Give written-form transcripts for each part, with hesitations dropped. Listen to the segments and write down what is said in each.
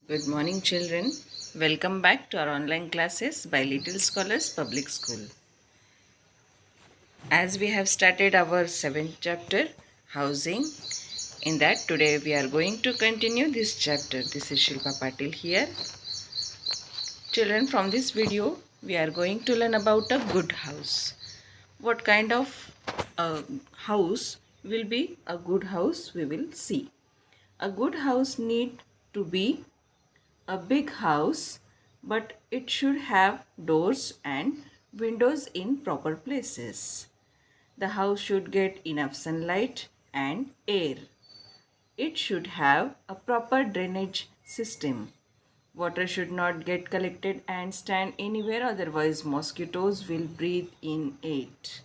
Good morning, children. Welcome back to our online classes by Little Scholars Public School. As we have started our seventh chapter, Housing, in that today we are going to continue this chapter. This is Shilpa Patil here. Children, from this video, we are going to learn about a good house. What kind of house will be a good house, we will see. A good house need to be a big house, but it should have doors and windows in proper places. The house should get enough sunlight and air. It should have a proper drainage system. Water should not get collected and stand anywhere, otherwise, mosquitoes will breathe in it.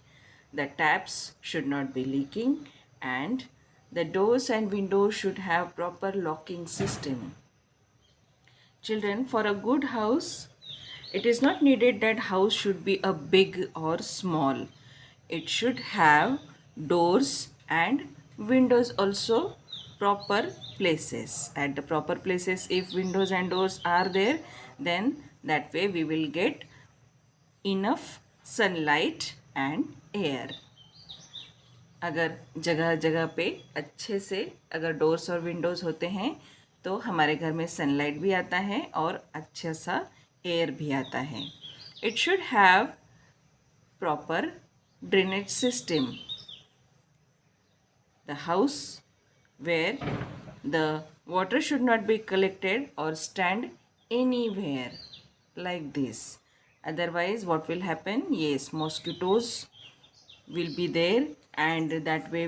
The taps should not be leaking, and the doors and windows should have proper locking system. Children, for a good house, it is not needed that house should be a big or small. It should have doors and windows also proper places. At the proper places, if windows and doors are there, then that way we will get enough sunlight and air. अगर जगह जगह पे अच्छे से अगर doors और Windows होते हैं तो हमारे घर में सनलाइट भी आता है और अच्छा सा एयर भी आता है. It should have proper drainage system. The house where the water should not be collected or stand anywhere like this. Otherwise, what will happen? Yes, mosquitoes will be there, and that way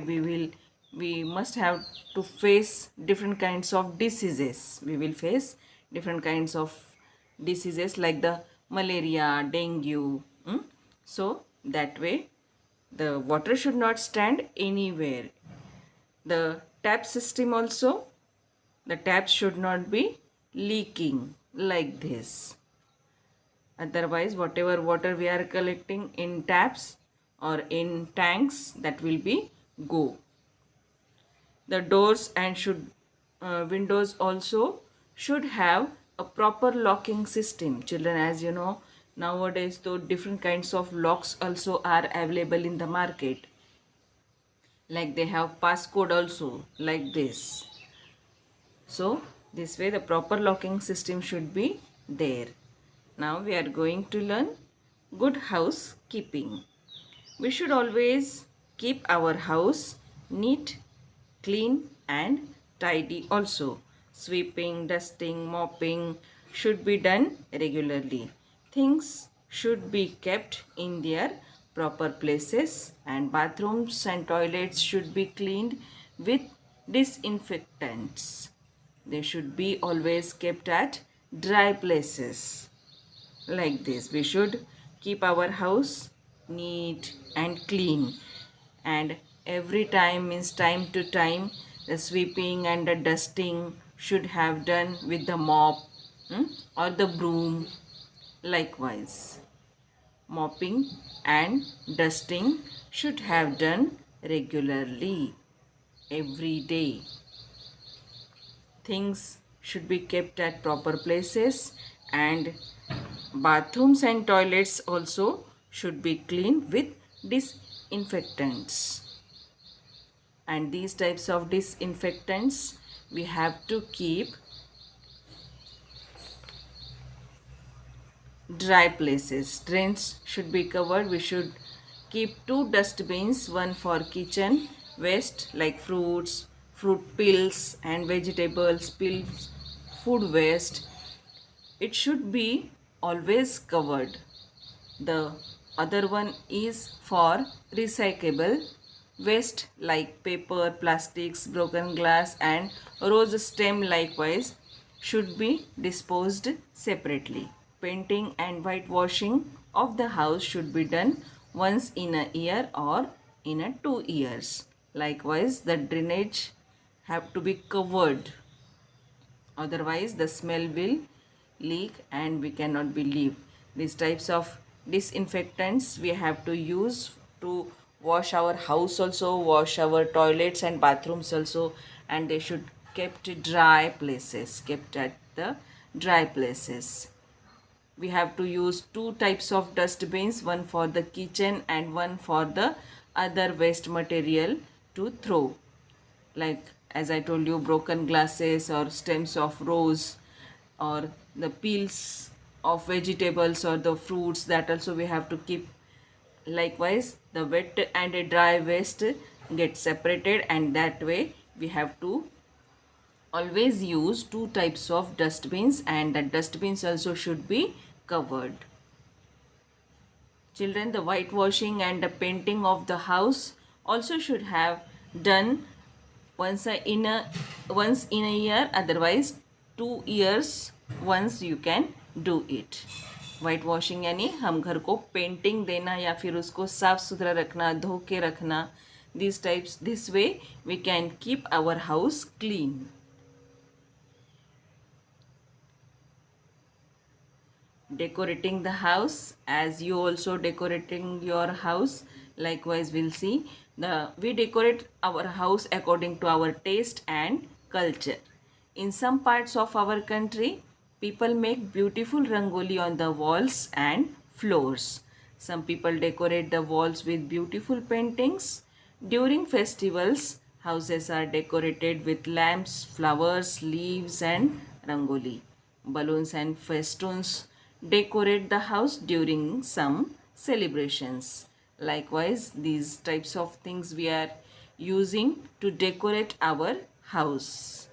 we must have to face different kinds of diseases. We will face different kinds of diseases like the malaria, dengue. So that way the water should not stand anywhere. The tap system also, the taps should not be leaking like this. Otherwise, whatever water we are collecting in taps or in tanks, that will be go. The doors and windows also should have a proper locking system. Children, as you know, nowadays though different kinds of locks also are available in the market. Like they have passcode also like this. So this way the proper locking system should be there. Now we are going to learn good housekeeping. We should always keep our house neat, clean and tidy also. Sweeping, dusting, mopping should be done regularly. Things should be kept in their proper places, and bathrooms and toilets should be cleaned with disinfectants. They should be always kept at dry places. Like this, we should keep our house neat and clean, and every time means time to time the sweeping and the dusting should have done with the mop, or the broom. Likewise, mopping and dusting should have done regularly every day. Things should be kept at proper places, and bathrooms and toilets also should be cleaned with disinfectants. And these types of disinfectants we have to keep dry places. Drains should be covered. We should keep two dustbins, one for kitchen waste like fruits, fruit peels and vegetables peels, food waste. It should be always covered. The other one is for recyclable waste like paper, plastics, broken glass and rose stem likewise should be disposed separately. Painting and whitewashing of the house should be done once in a year or in a 2 years. Likewise, the drainage have to be covered, otherwise the smell will leak and we cannot believe. These types of disinfectants we have to use to wash our house also, wash our toilets and bathrooms also, and they should kept dry places, kept at the dry places. We have to use two types of dustbins, one for the kitchen and one for the other waste material to throw, like as I told you, broken glasses or stems of rose or the peels of vegetables or the fruits, that also we have to keep. Likewise, the wet and dry waste get separated, and that way we have to always use two types of dustbins, and the dustbins also should be covered. Children, the whitewashing and the painting of the house also should have done once once in a year, otherwise 2 years once you can do it. White washing यानी हम घर को painting देना या फिर उसको साफ सुथरा रखना, धो के रखना. This way we can keep our house clean. Decorating the house, as you also decorating your house, likewise we'll see we decorate our house according to our taste and culture. In some parts of our country, people make beautiful rangoli on the walls and floors. Some people decorate the walls with beautiful paintings. During festivals, houses are decorated with lamps, flowers, leaves and rangoli. Balloons and festoons decorate the house during some celebrations. Likewise, these types of things we are using to decorate our house.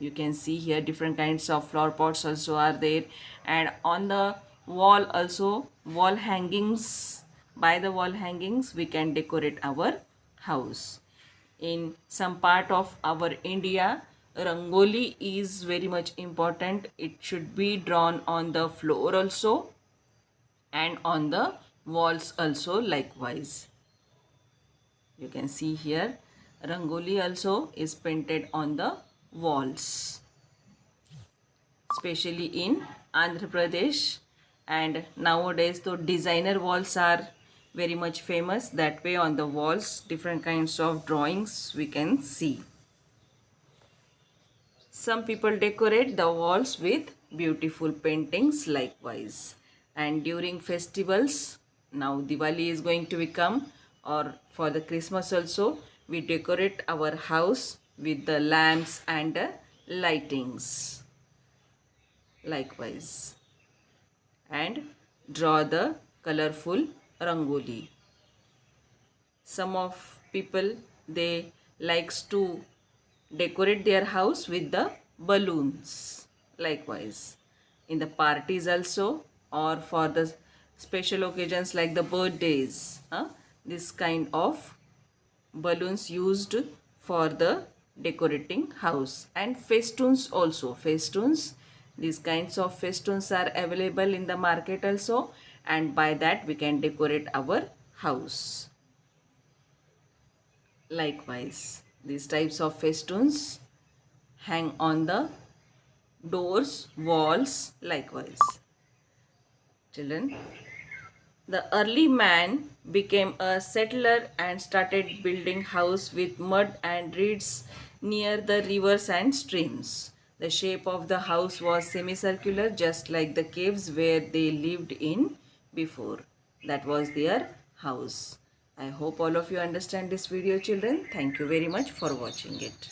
You can see here different kinds of flower pots also are there, and on the wall also, wall hangings, by the wall hangings we can decorate our house. In some part of our India, rangoli is very much important. It should be drawn on the floor also and on the walls also. Likewise, you can see here rangoli also is painted on the walls, especially in Andhra Pradesh. And nowadays the designer walls are very much famous. That way on the walls different kinds of drawings we can see. Some people decorate the walls with beautiful paintings likewise. And during festivals, now Diwali is going to become, or for the Christmas also, we decorate our house with the lamps and lightings likewise, and draw the colorful rangoli. Some of people, they likes to decorate their house with the balloons. Likewise, in the parties also, or for the special occasions like the birthdays, this kind of balloons used for the decorating house. And festoons also, these kinds of festoons are available in the market also, and by that we can decorate our house. Likewise, these types of festoons hang on the doors, walls. Likewise, children, the early man became a settler and started building house with mud and reeds near the rivers and streams. The shape of the house was semicircular, just like the caves where they lived in before. That was their house. I hope all of you understand this video, children. Thank you very much for watching it.